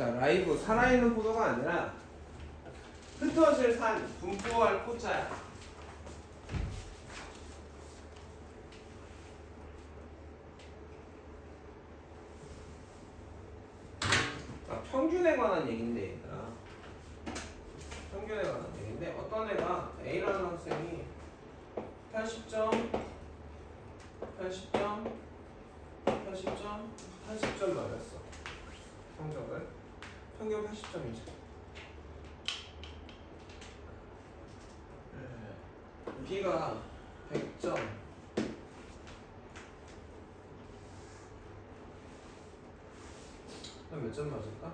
자, 라이브 살아있는 포도가 아니라 흩어질 산 분포할 포자야. 자, 평균에 관한 얘긴데 얘들아. 평균에 관한 얘긴데 어떤 애가 A라는 학생이 80점, 80점, 80점, 80점 맞았어. 성적을. 평균 80점이지. B가 100점. 그럼 몇 점 맞을까?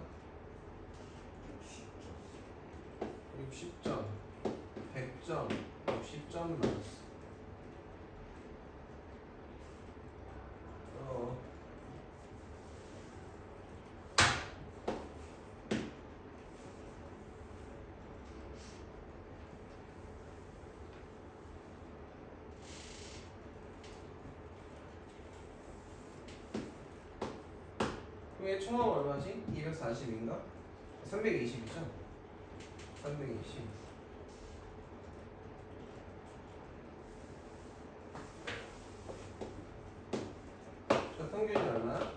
60점, 100점, 60점 맞았어. 얘 총합 얼마지? 240인가? 320이죠? 320. 자, 평균이 얼마야?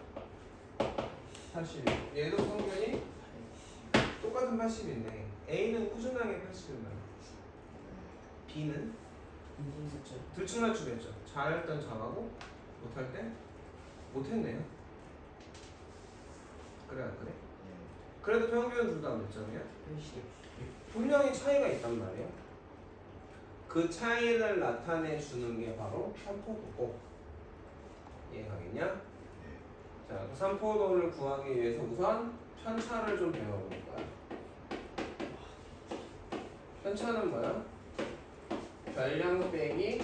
80. 얘도 평균이 똑같은 80인데 A는 꾸준하게 80을 말해. B는 들쭉날쭉했죠. 잘할 땐 잘하고 못할 때 못했네요. 그래 안 그래? 그래도 평균은 둘 다 몇 점이야? 분명히 차이가 있단 말이야. 그 차이를 나타내 주는 게 바로 산포도고. 이해가겠냐? 자, 그 산포도를 구하기 위해서 우선 편차를 좀 배워볼 거야. 편차는 뭐야? 별량 빼기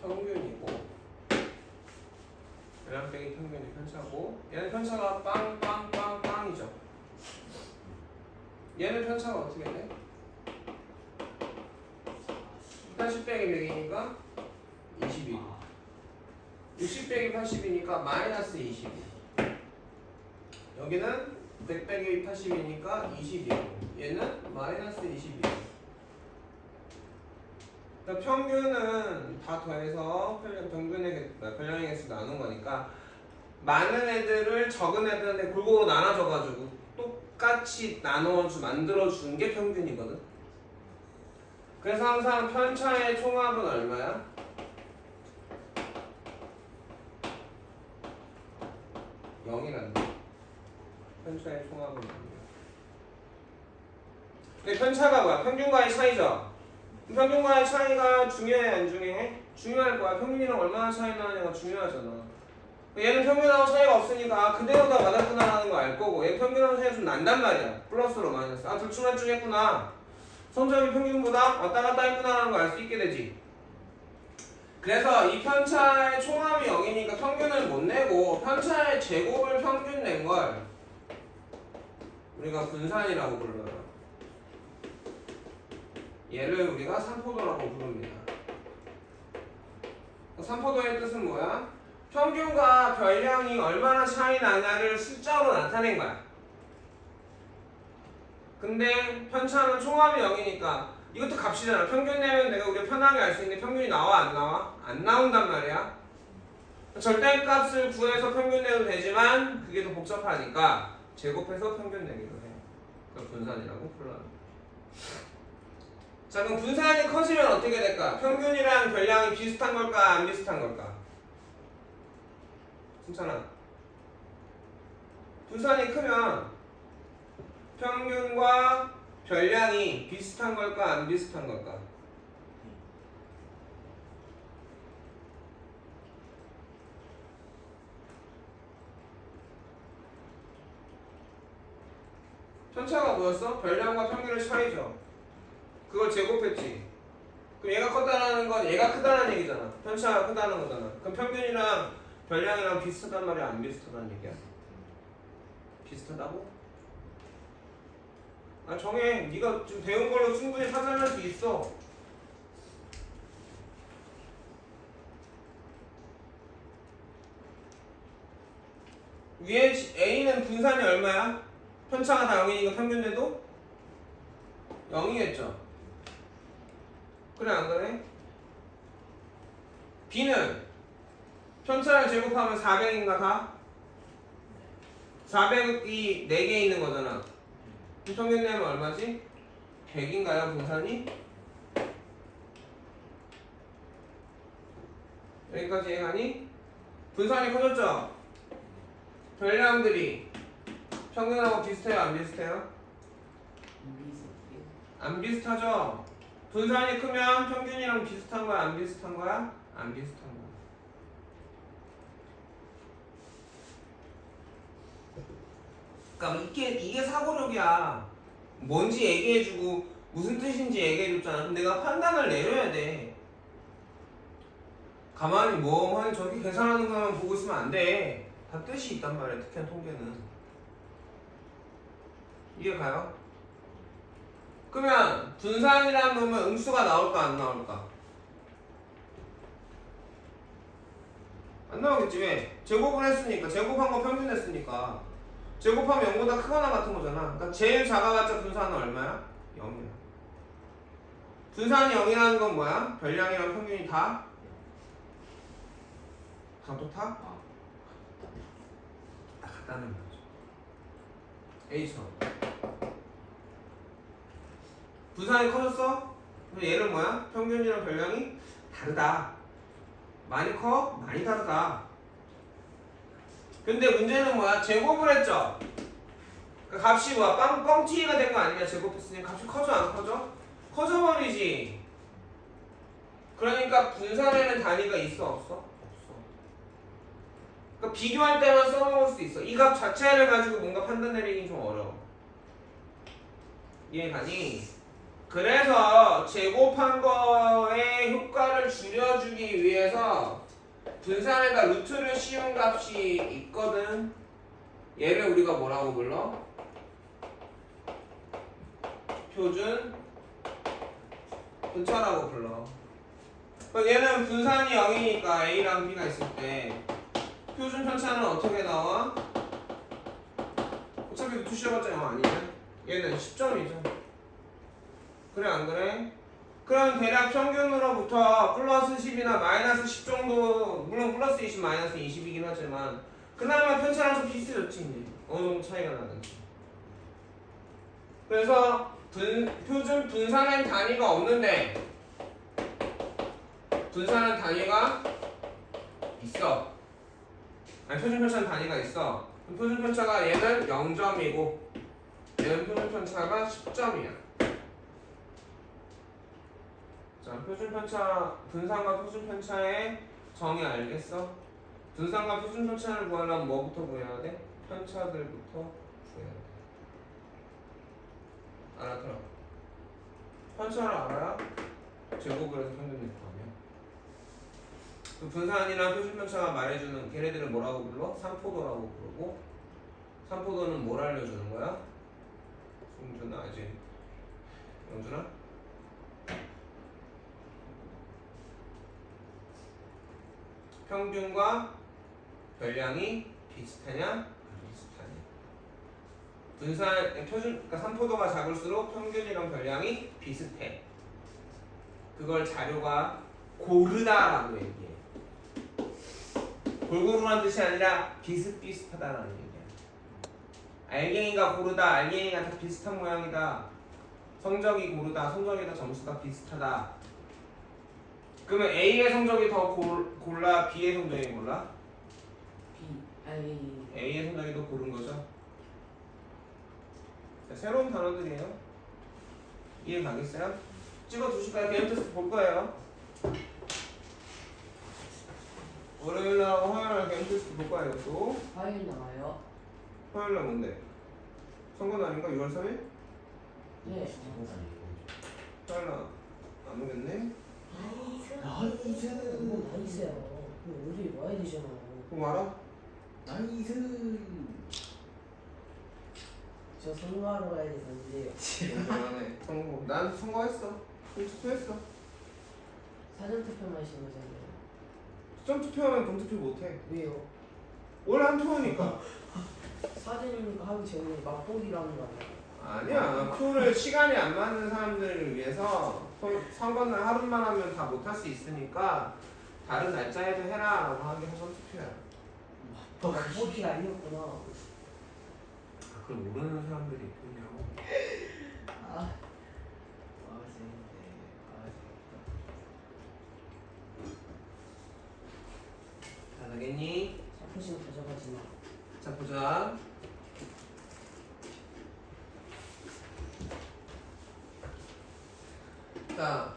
평균이고, 별량 빼기 평균이 편차고, 얘는 편차가 빵이죠. 얘는 편차가 어떻게 돼? 80 빼기 100이니까 22. 60 빼기 80이니까 마이너스 22. 여기는 100 빼기 80이니까 22고, 얘는 마이너스 22. 그러니까 평균은 다 더해서 별량의 개수 나눈 거니까 많은 애들을 적은 애들한테 골고루 나눠줘가지고 똑같이 만들어준 게 평균이거든. 그래서 항상 편차의 총합은 얼마야? 0이란다. 편차의 총합은 0이야. 근데 편차가 뭐야? 평균과의 차이죠? 평균과의 차이가 중요해 안 중요해? 중요할 거야. 평균이랑 얼마나 차이 나느냐가 중요하잖아. 얘는 평균하고 차이가 없으니까 그대로 다 맞았구나라는 거 알 거고, 얘 평균하고 차이가 좀 난단 말이야. 플러스로 마이너스. 아, 들쭉날쭉했구나. 성적이 평균보다 왔다 갔다 했구나라는 거 알 수 있게 되지. 그래서 이 편차의 총합이 0이니까 평균을 못 내고 편차의 제곱을 평균 낸 걸 우리가 분산이라고 불러요. 얘를 우리가 산포도라고 부릅니다. 산포도의 뜻은 뭐야? 평균과 별량이 얼마나 차이 나냐를 숫자로 나타낸 거야. 근데 편차는 총합이 0이니까 이것도 값이잖아. 평균 내면 내가 우리가 편하게 알 수 있는데 평균이 나와 안 나와? 안 나온단 말이야. 절대값을 구해서 평균 내도 되지만 그게 더 복잡하니까 제곱해서 평균 내기로 해요. 그걸 분산이라고 불러요. 자, 그럼 분산이 커지면 어떻게 될까? 평균이랑 별량이 비슷한 걸까? 안 비슷한 걸까? 승찬아, 분산이 크면 평균과 별량이 비슷한 걸까? 안 비슷한 걸까? 편차가 뭐였어? 별량과 평균의 차이죠. 그걸 제곱했지. 그럼 얘가 컸다는 건 얘가 크다는 얘기잖아. 편차가 크다는 거잖아. 그럼 평균이랑 별량이랑 비슷하단 말이야? 안 비슷하다는 얘기야? 비슷하다고? 아, 정해. 네가 좀 배운 걸로 충분히 판단할 수 있어. 위에 A는 분산이 얼마야? 편차가 다 0이니까 평균 내도 0이겠죠. 그래 안 그래? B는 편차를 제곱하면 400인가 다? 400이 4개 있는 거잖아. 평균 내면 얼마지? 100인가요 분산이? 여기까지 이해가니? 분산이 커졌죠? 별량들이 평균하고 비슷해요 안 비슷해요? 안 비슷하죠? 분산이 크면 평균이랑 비슷한 거야 안 비슷한 거야? 안 비슷한 거야. 그러니까 이게 사고력이야. 뭔지 얘기해주고 무슨 뜻인지 얘기해줬잖아. 그럼 내가 판단을 내려야 돼. 가만히 뭐 저렇게 계산하는 것만 보고 있으면 안 돼. 다 뜻이 있단 말이야. 특히나 통계는. 이해 가요? 그러면 분산이라는 놈은 음수가 나올까 안 나올까? 안 나오겠지. 왜? 제곱을 했으니까. 제곱한 거 평균 했으니까. 제곱하면 0보다 크거나 같은 거잖아. 그러니까 제일 작아봤자 분산은 얼마야? 0이야. 분산이 0이라는 건 뭐야? 별량이랑 평균이 다 똑같아? 다 같다는 거죠. A처럼. 분산이 커졌어? 그럼 얘는 뭐야? 평균이랑 별량이 다르다. 많이 커? 많이 다르다. 근데 문제는 뭐야? 제곱을 했죠? 그 값이 뭐야? 뻥튀기가 된 거 아니냐? 제곱했으니 값이 커져 안 커져? 커져버리지. 그러니까 분산에는 단위가 있어 없어? 없어. 그러니까 비교할 때만 써먹을 수 있어. 이 값 자체를 가지고 뭔가 판단 내리긴 좀 어려워. 이해가니? 그래서 제곱한 거의 효과를 줄여주기 위해서 분산에다 루트를 씌운 값이 있거든. 얘를 우리가 뭐라고 불러? 표준 분차라고 불러. 얘는 분산이 0이니까 A랑 B가 있을 때 표준 편차는 어떻게 나와? 어차피 루트 씌워봤자 0 아니냐? 얘는 10점이죠. 그래 안 그래? 그럼 대략 평균으로부터 플러스 10이나 마이너스 10 정도, 물론 플러스 20, 마이너스 20이긴 하지만 그나마 편차랑 좀 비슷해졌지 이제. 어느 정도 차이가 나는지. 그래서 표준 분산엔 단위가 없는데 분산은 단위가 있어. 아니 표준 편차는 단위가 있어. 표준 편차가 얘는 0점이고 얘는 표준 편차가 10점이야. 자, 표준 편차, 분산과 표준 편차의 정의 알겠어? 분산과 표준 편차를 구하려면 뭐부터 구해야 돼? 편차들부터 구해야 돼. 알아들어. 편차를 알아야 제곱을 해서 평균 낼 거 아니야. 그 분산이랑 표준 편차가 말해주는 걔네들을 뭐라고 불러? 삼포도라고 부르고, 삼포도는 뭘 알려주는 거야? 송준아, 아직 영준아? 평균과 별량이 비슷하냐? 비슷하냐? 분산, 그러니까 삼포도가 작을수록 평균이랑 별량이 비슷해. 그걸 자료가 고르다라고 얘기해. 골고루란 뜻이 아니라 비슷비슷하다라는 얘기야. 알갱이가 고르다, 알갱이가 다 비슷한 모양이다. 성적이 고르다, 성적이 다 점수가 비슷하다. 그러면 A의 성적이 더 골라, B의 성적이 골라? A의 성적이 더 고른 거죠. 자, 새로운 단어들이에요. 이해 가겠어요? 찍어두실까요? 개념 테스트 볼 거예요. 월요일날 화요일날 개념 테스트 볼 거예요. 또 화요일 나와요? 화요일날 뭔데? 선거날인가? 6월 3일? 네. 화요일날 안 오겠네? 나이스. 뭐 나이스요. 어디 와야 되잖아요. 그럼 알아? 나이스. 저 선거하러 가야 되는데 안해. 선거. 난 선거했어. 투표했어. 사전 투표만 하신 거잖아요. 수정 투표하면 동투표 못해. 왜요? 원래 한 표니까. 사전이니까 하기 전에 맛보기라는 거 아니야? 아니야. 표를 시간이 안 맞는 사람들을 위해서 선거날 하루만 하면 다 못할 수 있으니까 다른 날짜에도 해라 라고 하는 게 선거투표야. 맛보기가 아니었구나. 그걸 모르는 사람들이 있군요. 아, 재밌네. 자, 되겠니? 사표심 가져가지 마. 자, 보자. 자,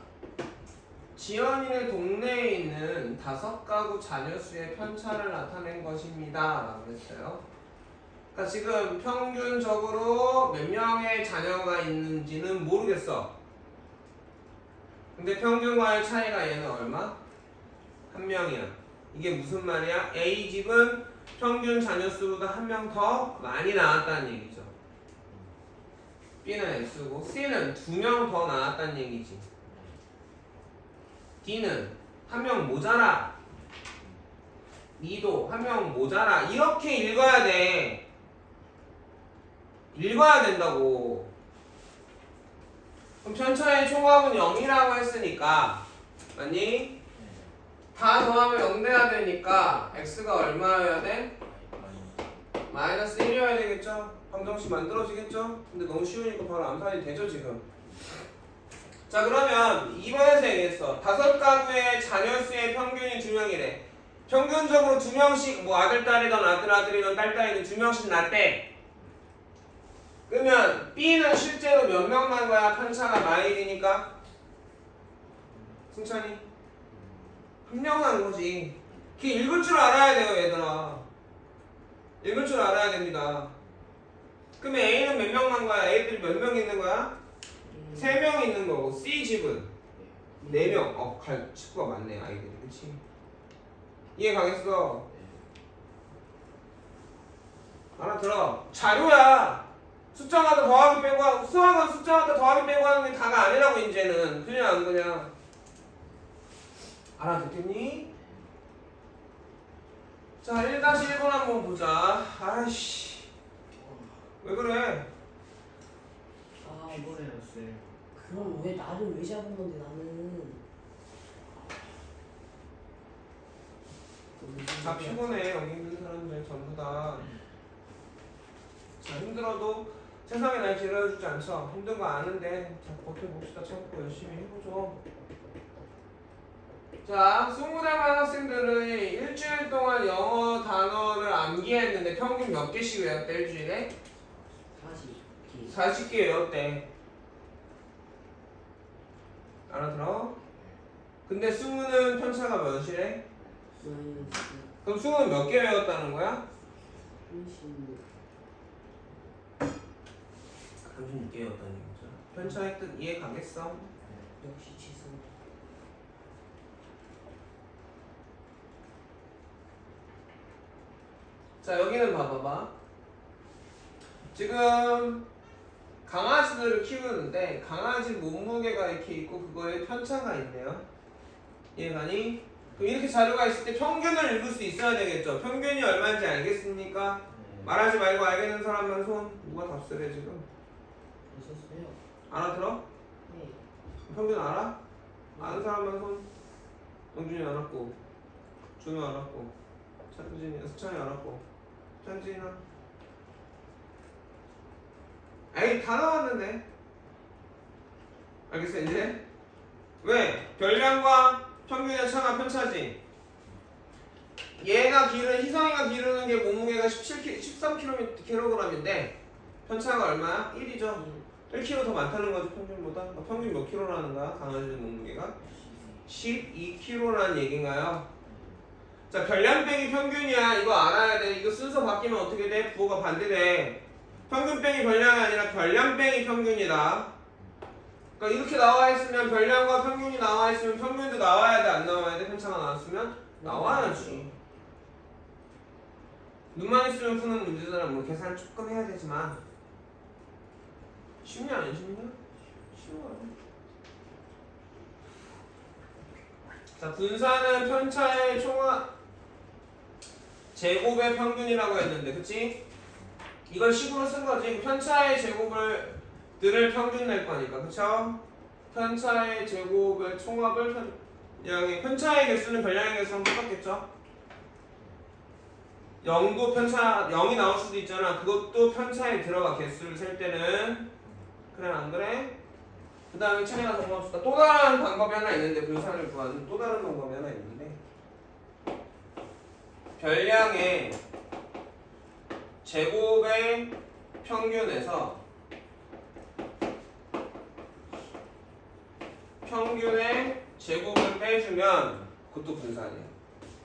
지연이네 동네에 있는 5가구 자녀 수의 편차를 나타낸 것입니다 라고 했어요. 그러니까 지금 평균적으로 몇 명의 자녀가 있는지는 모르겠어. 근데 평균과의 차이가 얘는 얼마? 1명이야. 이게 무슨 말이야? A 집은 평균 자녀 수보다 1명 더 많이 나왔다는 얘기죠. B는 X고 C는 2명 더 나왔다는 얘기지. D는 1명 모자라. E도 1명 모자라. 이렇게 읽어야 돼. 읽어야 된다고. 그럼 편차의 총합은 0이라고 했으니까 맞니? 다 더하면 0 돼야 되니까 X가 얼마여야 돼? 마이너스 1이어야 되겠죠? 방정식 만들어지겠죠? 근데 너무 쉬우니까 바로 암산이 되죠 지금. 자 그러면 2번에서 얘기했어. 5가구의 자녀 수의 평균이 2명이래. 평균적으로 2명씩 뭐 아들 딸이든 아들 아들이든 딸 딸이든 2명씩 낳대. 그러면 B는 실제로 몇 명 난 거야? 편차가 마일이니까? 승찬이? 1명 난 거지. 그게 읽을 줄 알아야 돼요 얘들아. 읽을 줄 알아야 됩니다. 그러면 A는 몇 명 난 거야? A들이 몇 명 있는 거야? 3명 있는 거고 C 집은 4명. 갈 식구가 많네 아이들이. 그치? 이해 가겠어? 알아들어. 자료야. 숫자마다 더하기 빼고 하고 수학은 숫자마다 더하기 빼고 하는 게 다가 아니라고 이제는. 그냥 안 그냥. 알아듣겠니? 자 1-1번 한번 보자. 아이씨 왜 그래? 이번에는 쌤. 그럼 왜 나를 왜 잡은 건데 나는? 다 피곤해 여기 있는 사람들 전부 다. 자 힘들어도 세상에 날 길러주지 않죠. 힘든 거 아는데 자 버텨봅시다. 참고 열심히 해보죠. 자 20대 반 학생들은 일주일 동안 영어 단어를 암기했는데 평균 몇 개씩 외웠대 일주일에? 40기. 40개 외웠대. 알아들어? 근데 승우는 편차가 몇이래? 그럼 승우는 몇 개 외웠다는 거야? 36개 외웠다는 얘기죠. 편차의 뜻 이해 가겠어? 역시 지수. 자 여기는 봐봐봐. 지금 강아지들을 키우는데 강아지 몸무게가 이렇게 있고 그거에 편차가 있네요. 이해가니? 그럼 이렇게 자료가 있을 때 평균을 읽을 수 있어야 되겠죠. 평균이 얼마인지 알겠습니까? 말하지 말고 알겠는 사람만 손. 누가 답쓰래 지금? 있었어요. 알아들어? 네. 평균 알아? 아는 사람만 손. 영준이 알았고 준우 알았고 찬진이 수찬이 알았고 찬진아. 에이 다 나왔는데. 알겠어 이제? 왜? 별량과 평균의 차가 편차지. 얘가 희성이가 기르는 게 몸무게가 13kg인데 편차가 얼마야? 1이죠. 1kg 더 많다는 거지 평균보다. 평균 몇 킬로라는 거야? 강아지 몸무게가? 12kg라는 얘기인가요? 자 별량 빼기 평균이야. 이거 알아야 돼. 이거 순서 바뀌면 어떻게 돼? 부호가 반대돼. 평균 빼기 별량이 아니라 별량 빼기 평균이다. 그러니까 이렇게 나와 있으면 별량과 평균이 나와 있으면 평균도 나와야 돼? 안 나와야 돼? 편차가 나왔으면? 나와야지. 눈만 있으면 푸는 문제들은 뭐 계산을 조금 해야 되지만 쉽냐 안 쉽냐? 쉬워요. 자 분산은 편차의 총합 제곱의 평균이라고 했는데 그치? 이걸 식으로 쓴 거지. 편차의 제곱을 들을 평균 낼 거니까, 그쵸? 편차의 제곱의 총합을 편차의 개수는 별량의 개수랑 똑같겠죠? 0도 편차 0이 나올 수도 있잖아. 그것도 편차에 들어가 개수를 셀 때는. 그래 안 그래? 그 다음에 차례가 정보합시다. 또 다른 방법이 하나 있는데 분산을 구하는 또 다른 방법이 하나 있는데 별량의 제곱의 평균에서 평균의 제곱을 빼주면 그것도 분산이에요.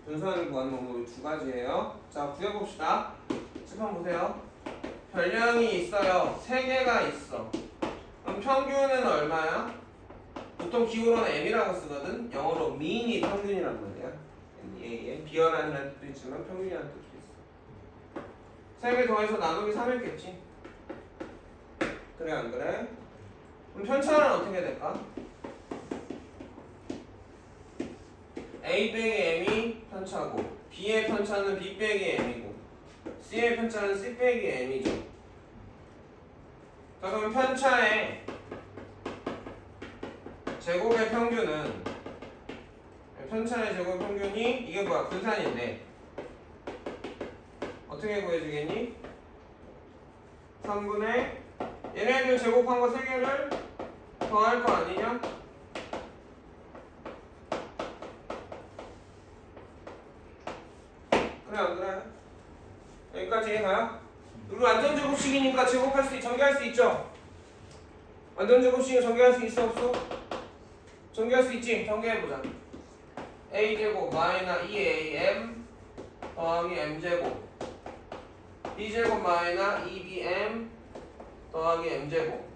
분산을 구하는 방법이 두 가지예요. 자, 구해봅시다. 칠판 보세요. 별량이 있어요. 세 개가 있어. 그럼 평균은 얼마야? 보통 기호로는 m이라고 쓰거든. 영어로 mean이 평균이란 말이야. m, 비열한이라는 뜻도 있지만 평균이라는 뜻도 있어. 세 개 더해서 나누기 3이겠지. 그래 안 그래? 그럼 편차는 어떻게 될까? A 빼기 m이 편차고 B의 편차는 B 빼기 m이고 C의 편차는 C 빼기 m이죠. 자, 그럼 편차의 제곱의 평균은 편차의 제곱 평균이 이게 뭐야? 분산인데 어떻게 구해주겠니? 3분의 얘네들 제곱한 거 3개를 더할 거 아니냐? 그래 안 그래? 여기까지 해가요? 그리고 완전 제곱식이니까 제곱할 수 전개할 수 있죠? 완전 제곱식이 전개할 수 있어 없어? 전개할 수 있지? 전개해보자. a제곱 마이너 2am 더하기 m제곱 b제곱 마이너 2bm 더하기 m제곱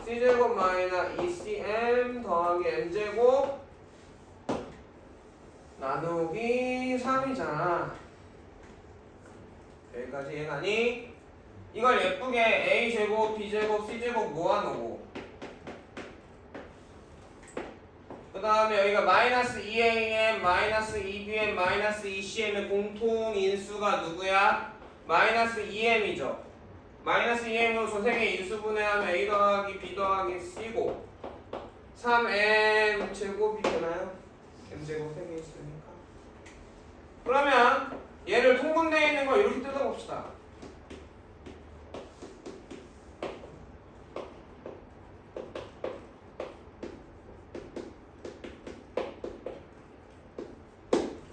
c제곱 마이너 2cm 더하기 m제곱 나누기 3이잖아. 여기까지 이해가니? 이걸 예쁘게 a제곱 b제곱 c제곱 모아놓고 그 다음에 여기가 마이너스 2am, 마이너스 2bm, 마이너스 2cm의 공통인수가 누구야? 마이너스 2m이죠. 마이너스 2m으로 저 세 개 인수분해하면 a 더하기 b 더하기 c고 3m 제곱이 되나요? m제곱 3개 있으니까. 그러면 얘를 통분되어 있는 거 이렇게 뜯어봅시다.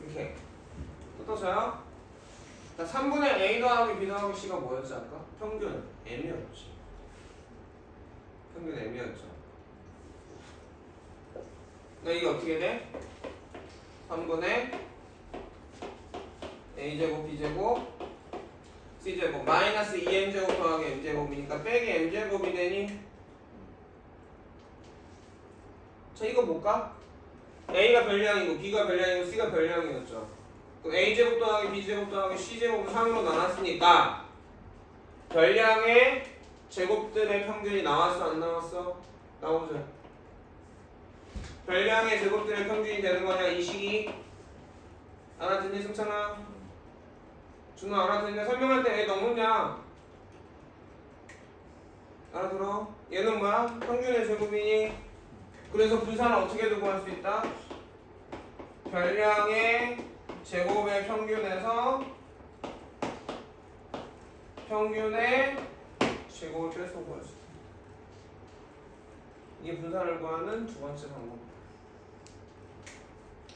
이렇게 뜯어져요? 자, 3분의 a 더하기 b 더하기 c가 뭐였지 아까? 평균 m이었지. 평균 m이었죠. 그러니까 이게 어떻게 돼? 3분의 a제곱 b제곱 c제곱 마이너스 2m제곱 더하기 m제곱이니까 빼기 m제곱이 되니 자 이거 볼까? a가 별량이고 b가 별량이고 c가 별량이었죠. 그럼 a제곱 더하기 b제곱 더하기 c제곱을 3으로 나눴으니까 별량의 제곱들의 평균이 나왔어 안 나왔어? 나오죠. 별량의 제곱들의 평균이 되는 거냐 이 식이 알아듣니 승찬아? 준호 알아듣냐? 설명할 때 왜 넣느냐? 알아들어? 얘는 뭐야? 평균의 제곱이니 그래서 분산을 어떻게 두고 할 수 있다? 별량의 제곱의 평균에서 평균의 제곱을 빼서 구할 수 있다. 이게 분산을 구하는 두 번째 방법.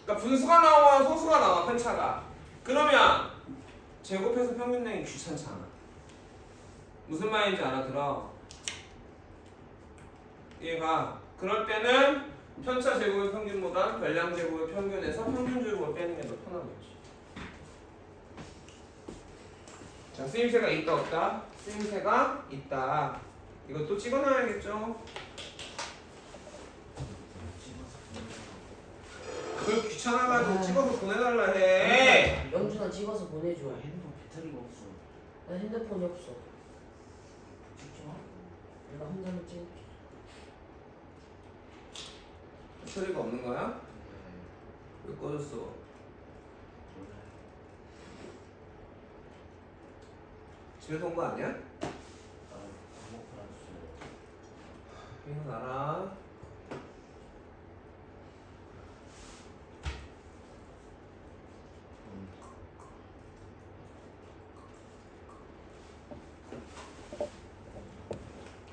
그러니까 분수가 나와 소수가 나와 편차가. 그러면 제곱해서 평균 내기 귀찮잖아. 무슨 말인지 알아들어? 얘가 그럴 때는 편차 제곱의 평균보다 별량 제곱의 평균에서 평균 제곱을 빼는 게 더 편하겠지. 자, 쓰임새가 있다 없다? 쓰임새가 있다. 이것도 찍어놔야겠죠? 그걸 귀찮아가지고 찍어서 보내달라 해. 영준아 찍어서 보내줘. 핸드폰 배터리가 없어. 나 핸드폰이 없어. 찍지 마. 내가 혼자만 찍을게. 배터리가 없는 거야? 네. 왜 꺼졌어? 몰라요. 집에서 온 거 아니야? 과목 알았어요. 이거 알아.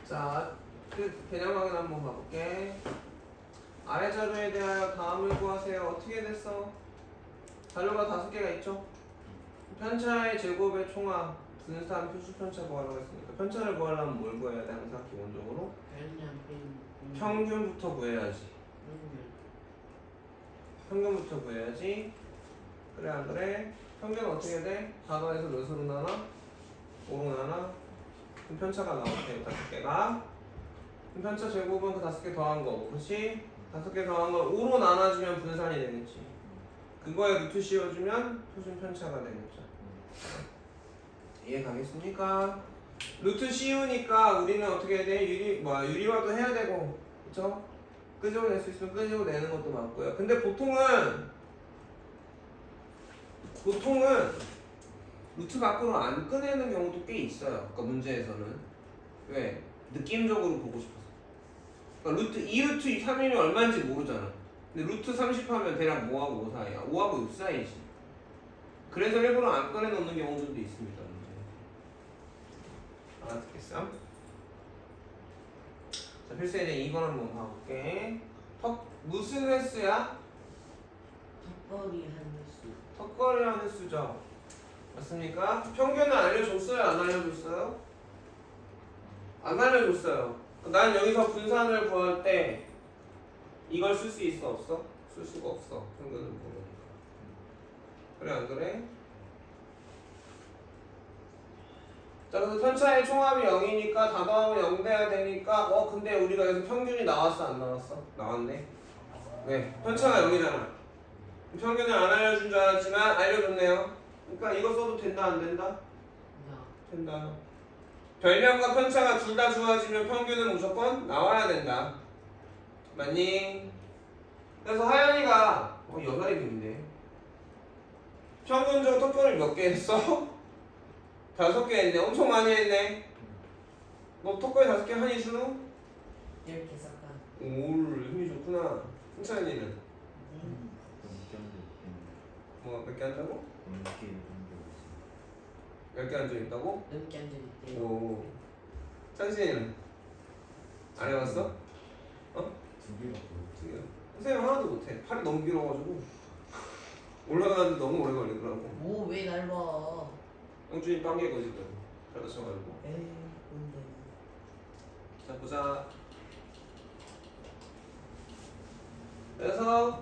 자, 그 개념 확인 한번 봐볼게. 아래 자료에 대하여 다음을 구하세요. 어떻게 됐어? 자료가 5개가 있죠? 편차의 제곱의 총합, 분산 표수 편차 구하라고 했으니까 편차를 구하려면 뭘 구해야 돼? 항상 기본적으로 평균부터 구해야지. 평균부터 구해야지. 그래 안 그래? 평균은 어떻게 돼? 4가에서 몇으로 나눠? 5로 나눠? 그럼 편차가 나오게 5개가. 그럼 편차 제곱은 그 5개 더한 거고, 그렇지? 5개 더한 걸 5로 나눠주면 분산이 되겠지. 그거에 루트 씌워주면 표준 편차가 되겠죠. 이해 가겠습니까? 루트 씌우니까 우리는 어떻게 해야 돼? 유리화도 해야 되고, 그쵸? 끄집어낼 수 있으면 끄집어내는 것도 맞고요. 근데 보통은 루트 밖으로 안 꺼내는 경우도 꽤 있어요. 그러니까 문제에서는. 왜? 느낌적으로 보고 싶어서. 그러니까 루트 2루트 3이면 얼마인지 모르잖아. 근데 루트 30 하면 대략 뭐하고 5 사이야? 5하고 6 사이지. 그래서 일부러 안 꺼내놓는 경우들도 있습니다. 알아듣겠어? 자, 필수에 대해 2번 한번 봐볼게. 무슨 횟수야? 턱걸이 한 횟수. 턱걸이라는 횟수죠. 맞습니까? 평균은 알려줬어요? 안 알려줬어요? 안 알려줬어요. 난 여기서 분산을 구할 때 이걸 쓸 수 있어? 없어? 쓸 수가 없어. 평균을 모르니까. 그래 안 그래? 자, 그래서 편차의 총합이 0이니까 다 더하면 0 돼야 되니까 근데 우리가 여기서 평균이 나왔어 안 나왔어? 나왔네. 왜? 편차가 0이잖아. 평균을 안 알려준 줄 알았지만 알려줬네요. 그러니까 이거 써도 된다 안 된다? 된다. 별량과 편차가 둘 다 주어지면 평균은 무조건 나와야 된다. 맞니? 그래서 하연이가 여자애 이름인데 평균적으로 턱걸이를 몇 개 했어? 5개 했네. 엄청 많이 했네. 너 턱걸이 5개 하니 준우? 10개 싹간. 오, 힘이 좋구나. 승찬이는 뭐 몇 개 한다고? 10개 한 적 있다고? 넘게 한 적이 있대요. 오. 찬신이는 안 해봤어? 두 개가 두 개. 선생님 하나도 못해. 팔이 너무 길어가지고 올라가는데 너무 오래 걸리더라고. 뭐 왜 날 봐? 영준이 빵개거 지금 그러다 쳐가지고. 에이 뭔데? 자 보자. 그래서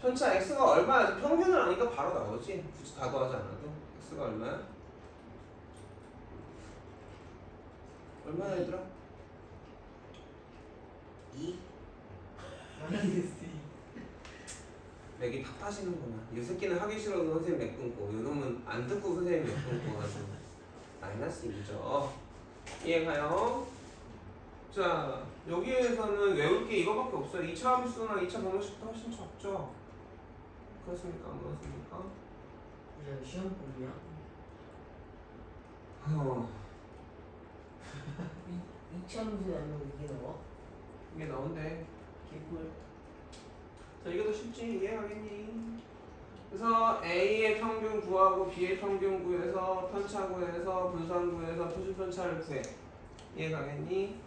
편차 x가 얼마야? 평균을 아니까 바로 나오지. 굳이 다 더하지 않아도 x가 얼마야? 얼마야 얘들아? 2? 아니겠어. 맥이 팍 파시는구나. 이 새끼는 하기 싫어서 선생님 맥 끊고, 요놈은 안 듣고 선생님 맥 끊고 가지고 마이너스 2죠. 이해가요? 자, 여기에서는 외울 게 이거밖에 없어요. 2차 함수나 2차 방정식도 훨씬 적죠. 그렇습니까? 안 그렇습니까? 그냥 시험 공부야? 이참수 하면 이게 나와? 이게 나온대. 개꿀. 자, 이게 더 쉽지? 이해하겠니? 그래서 A의 평균 구하고 B의 평균 구해서 편차 구해서 분산 구해서 표준 편차를 구해. 이해가겠니?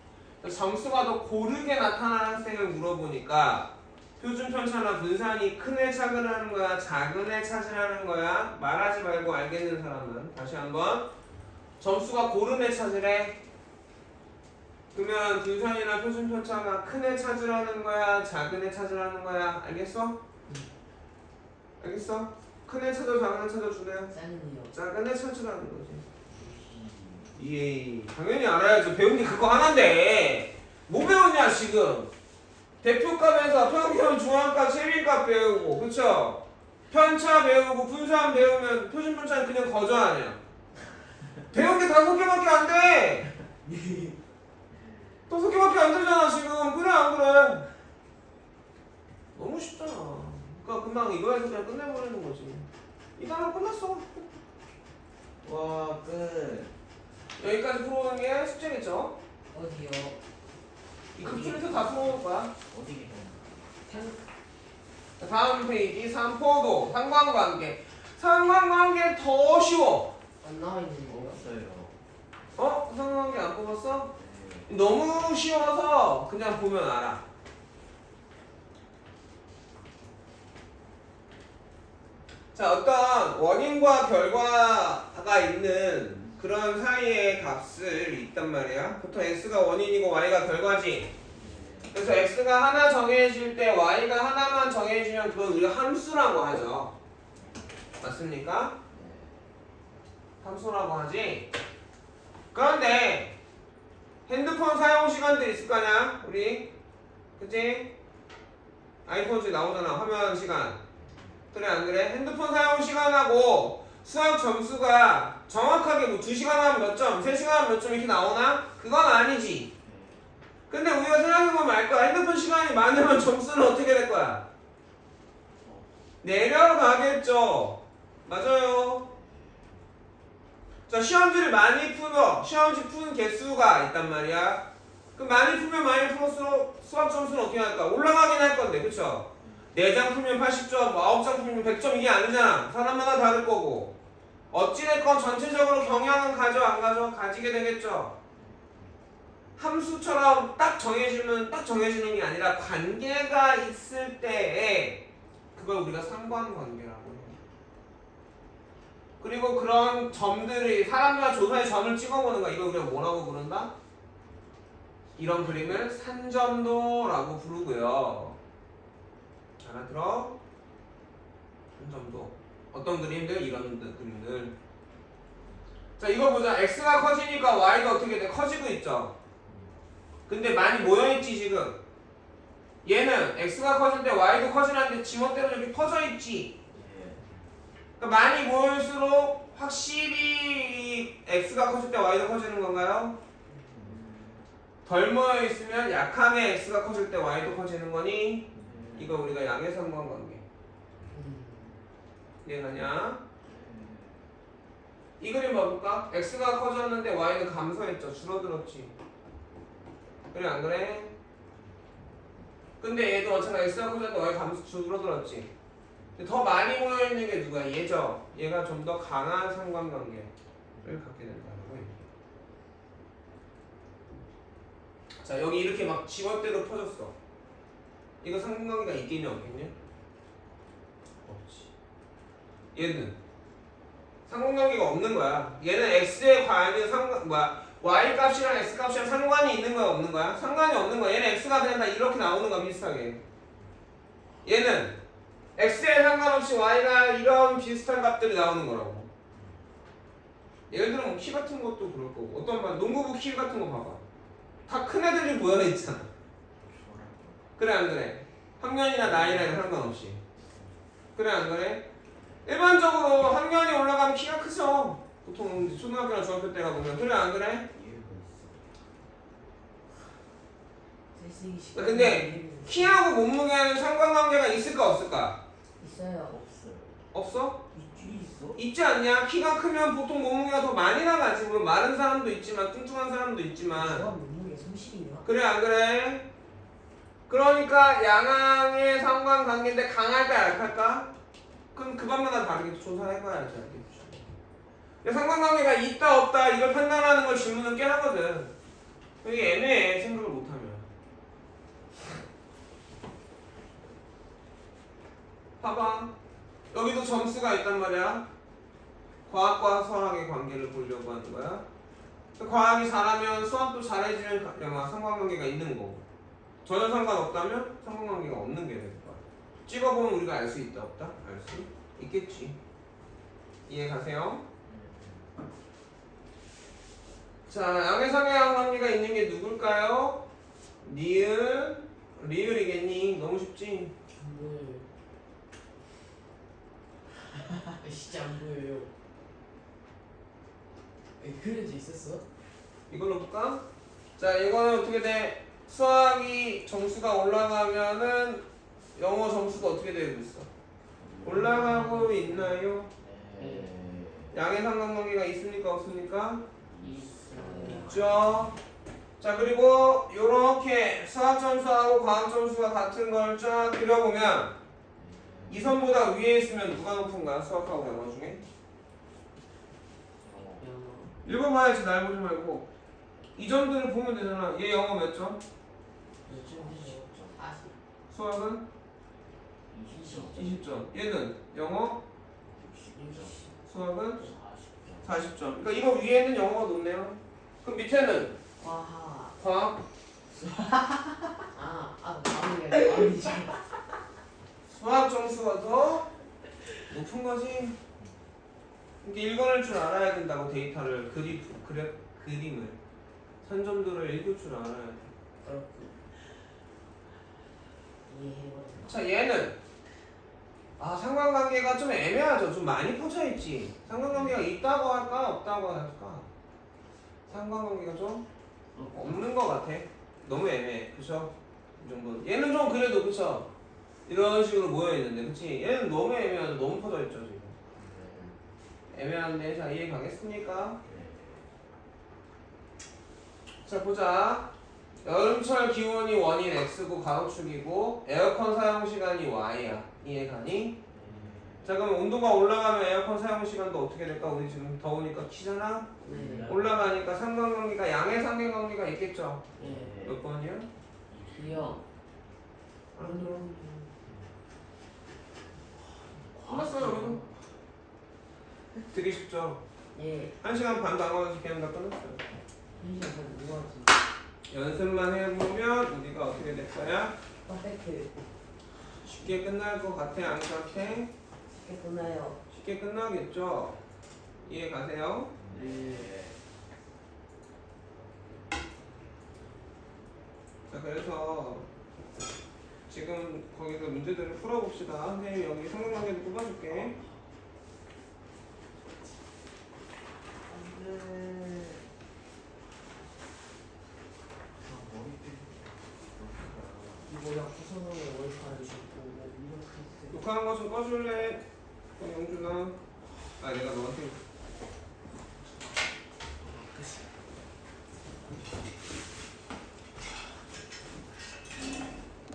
점수가 더 고르게 나타나는 학생을 물어보니까 표준 편차나 분산이 큰 애 찾으라는 거야? 작은 애 찾으라는 거야? 말하지 말고 알겠는 사람은 다시 한번 점수가 고른 애 찾으래. 그러면 분산이나 표준 편차가 큰 애 찾으라는 거야? 작은 애 찾으라는 거야? 알겠어? 알겠어? 큰 애 찾아 작은 애 찾아 주네요. 짠이요. 작은 애 찾으라는 거지. 예, 당연히 알아야죠. 배운 게 그거 하나인데 뭐 배웠냐 지금? 대표값에서 평균, 중앙값, 최빈값 배우고, 그쵸? 편차 배우고 분산 배우면 표준 편차는 그냥 거저 아니야. 배운 게 5개밖에 안 돼. 5개밖에 안 되잖아 지금. 그래 안 그래? 너무 쉽잖아. 그러니까 금방 이거 해서 그냥 끝내버리는 거지. 이 단어 끝났어. 와 끝. 여기까지 풀어오는 게 숙제겠죠? 어디요? 이 급수에서 다 풀어올 거야. 어디 계세요? 자, 다음 페이지 3포도 상관관계. 상관관계 더 쉬워. 안 나와 있는 거. 없어요. 어? 상관관계 안 뽑았어? 네. 너무 쉬워서 그냥 보면 알아. 자, 어떤 원인과 결과가 있는 그런 사이의 값을 있단 말이야. 보통 x가 원인이고 y가 결과지. 그래서 x가 하나 정해질 때 y가 하나만 정해지면 그걸 우리가 함수라고 하죠. 맞습니까? 함수라고 하지. 그런데 핸드폰 사용 시간도 있을 거 아니야? 우리 그치? 아이폰 중에 나오잖아. 화면 시간. 그래 안 그래? 핸드폰 사용 시간하고 수학 점수가 정확하게 뭐 2시간 하면 몇 점, 3시간 하면 몇 점 이렇게 나오나? 그건 아니지. 근데 우리가 생각해보면 알 거야. 핸드폰 시간이 많으면 점수는 어떻게 될 거야? 내려가겠죠. 맞아요. 자, 시험지를 많이 풀어. 시험지 푸는 개수가 있단 말이야. 그럼 많이 풀면 많이 풀었을수록 수학 점수는 어떻게 할까? 올라가긴 할 건데, 그쵸? 4장 풀면 80점, 9장 풀면 100점 이게 아니잖아. 사람마다 다를 거고. 어찌됐건 전체적으로 경향은 가져, 안 가져? 가지게 되겠죠? 함수처럼 딱 정해지면 딱 정해지는 게 아니라 관계가 있을 때에 그걸 우리가 상관관계라고 해요. 그리고 그런 점들이 사람마다 조사의 점을 찍어보는 거야. 이걸 우리가 뭐라고 부른다? 이런 그림을 산점도라고 부르고요. 알아들어? 산점도. 어떤 그림들? 이런 그림들. 자, 이거 보자. x가 커지니까 y가 어떻게 돼? 커지고 있죠. 근데 많이 모여있지 지금. 얘는 x가 커질 때 y도 커지는데 지멋대로 이렇게 퍼져있지. 그러니까 많이 모일수록 확실히 x가 커질 때 y도 커지는 건가요? 덜 모여있으면 약하게 x가 커질 때 y도 커지는 거니 이거 우리가 양의 상관관계. 이해가냐? 이 그림 봐볼까? x가 커졌는데 y는 감소했죠. 줄어들었지. 그래 안 그래? 근데 얘도 어차피 x가 커졌는데 y 감소 줄어들었지. 근데 더 많이 모여있는 게 누구야? 얘죠. 얘가 좀 더 강한 상관관계를 갖게 된다는 거예요. 자, 여기 이렇게 막 지멋대로 퍼졌어. 이거 상관관계가 있겠냐 없겠냐? 없지. 얘는 상관관계가 없는 거야. 얘는 x에 관한 y 값이랑 x 값이랑 상관이 있는 거야 없는 거야? 상관이 없는 거야. 얘는 x가 그냥 다 이렇게 나오는 거야 비슷하게. 얘는 x에 상관없이 y가 이런 비슷한 값들이 나오는 거라고. 예를 들어 뭐 키 같은 것도 그럴 거고 어떤 말 농구부 키 같은 거 봐봐. 다 큰 애들이 모여 있잖아. 그래 안 그래? 학년이나 나이랑 상관없이. 그래 안 그래? 일반적으로 학년이 올라가면 키가 크죠. 보통 이제 초등학교나 중학교 때 가보면. 그래 안 그래? 이유가 있어. 근데 키하고 몸무게는 상관관계가 있을까 없을까? 있어요. 없어요. 없어? 있어? 있지 않냐? 키가 크면 보통 몸무게가 더 많이 나가지. 물론 마른 사람도 있지만 뚱뚱한 사람도 있지만. 저가 몸무게 30이요? 그래 안 그래? 그러니까 양항의 상관관계인데 강할까 약할까? 그럼 그 방마다 다르게 조사해봐야지 알겠죠. 근데 상관관계가 있다 없다 이걸 판단하는 걸 질문은 꽤 하거든. 이게 애매해 생각을 못하면. 봐봐. 여기도 점수가 있단 말이야. 과학과 수학의 관계를 보려고 하는 거야. 과학이 잘하면 수학도 잘해지면 상관관계가 있는 거고 전혀 상관없다면 상관관계가 없는 게 될 거야. 찍어보면 우리가 알 수 있다 없다? 알 수 있겠지. 이해 가세요? 자, 양의상의 관계가 있는 게 누굴까요? 니은, 리을이겠니? 너무 쉽지? 안 보여요. 진짜 안 보여요. 그려져 있었어? 이걸로 볼까? 자, 이거는 어떻게 돼? 수학이 점수가 올라가면은 영어 점수가 어떻게 되고 있어? 올라가고 있나요? 네. 양의 상관관계가 있습니까? 없습니까? 있죠. 자 그리고 요렇게 수학 점수하고 과학 점수가 같은 걸 쫙 그려보면 이 선보다 위에 있으면 누가 높은가? 수학하고 영어 중에 1번 봐야지 날 보지 말고 이 점들을 보면 되잖아. 얘 영어 몇 점? 수학은 20점. 얘는 영어 수학은 40점. 그러니까 이거 위에는 영어가 높네요. 그럼 밑에는 과학 수학 점수가 더 높은 거지. 이게 읽어낼 줄 알아야 된다고. 데이터를 그림을 선점도를 읽을 줄 알아야 돼. 자 얘는 상관관계가 좀 애매하죠. 좀 많이 퍼져 있지. 상관관계가 있다고 할까 없다고 할까? 상관관계가 좀 없는 것 같아. 너무 애매해. 그쵸? 이 정도는. 얘는 좀 그래도 그쵸? 이런 식으로 모여 있는데 그치? 얘는 너무 애매하죠. 너무 퍼져 있죠 지금. 애매한데 자 이해 가겠습니까? 자 보자. 여름철 기온이 원인 X고 가로축이고 에어컨 사용 시간이 Y야. 이해 가니? 자 그럼 온도가 올라가면 에어컨 사용 시간도 어떻게 될까? 우리 지금 더우니까 키잖아? 올라가니까 상관관계가 양의 상관관계가 있겠죠? 몇 번이야? 끝났어요 여러분. 되게 쉽죠? 1시간 반 남아서 그냥 다 끝났어요. 연습만 해보면 우리가 어떻게 될 거야? 쉽게 끝날 것 같아? 안 같아? 쉽게 끝나겠죠? 이해 가세요? 자 그래서 지금 거기서 문제들을 풀어봅시다. 선생님이 여기 상관관계도 뽑아줄게. 녹화하는 거 좀 꺼줄래? 영준아. 내가 너한테